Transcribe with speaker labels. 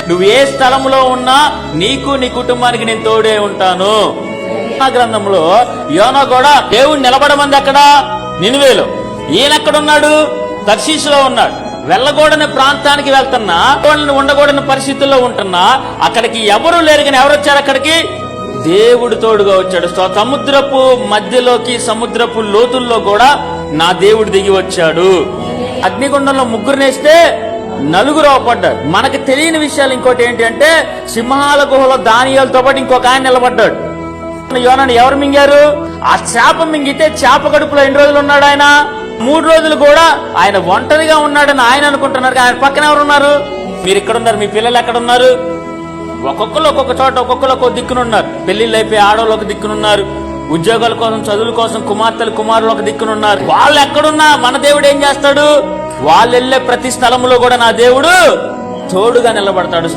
Speaker 1: నువ్వు ఏ స్థలంలో ఉన్నా నీకు నీ కుటుంబానికి నేను తోడే ఉంటాను. గ్రంథంలో యోనా కూడా దేవుడు నిలబడమంది ఎక్కడ? నినివేలో. ఈయన ఎక్కడున్నాడు? తర్షీషులో ఉన్నాడు. వెళ్ళకూడని ప్రాంతానికి వెళ్తున్నా, ఉండకూడని పరిస్థితుల్లో ఉంటున్నా, అక్కడికి ఎవరు లేరు. కానీ ఎవరు వచ్చారు అక్కడికి? దేవుడు తోడుగా వచ్చాడు. సముద్రపు మధ్యలోకి, సముద్రపు లోతుల్లో కూడా నా దేవుడు దిగి వచ్చాడు. అగ్నిగుండంలో ముగ్గురునేస్తే నలుగురు అవపడ్డాడు. మనకు తెలియని విషయాలు ఇంకోటి ఏంటి అంటే, సింహాల గుహలో దానియేలుతో పాటు ఇంకొక ఆయన నిలబడ్డాడు. యోనాను ఎవరు మింగారు? ఆ చేప మింగితే చేప కడుపులో ఎన్ని రోజులు ఉన్నాడు ఆయన? 3 రోజులు కూడా ఆయన ఒంటరిగా ఉన్నాడని ఆయన అనుకుంటున్నారు. ఆయన పక్కన ఎవరు ఉన్నారు? మీరు ఇక్కడ ఉన్నారు, మీ పిల్లలు ఎక్కడ ఉన్నారు? ఒక్కొక్కరు ఒక్కొక్క చోట, ఒక్కొక్కరు ఒక్కొక్క దిక్కునున్నారు. పెళ్లిళ్ళు అయిపోయి ఆడవాళ్ళు ఒక దిక్కునున్నారు, ఉద్యోగాల కోసం, చదువుల కోసం కుమార్తెలు కుమారులు ఒక దిక్కునున్నారు. వాళ్ళు ఎక్కడున్నా మన దేవుడు ఏం చేస్తాడు? వాళ్ళు వెళ్లే ప్రతి స్థలంలో కూడా నా దేవుడు తోడుగా నిలబడతాడు.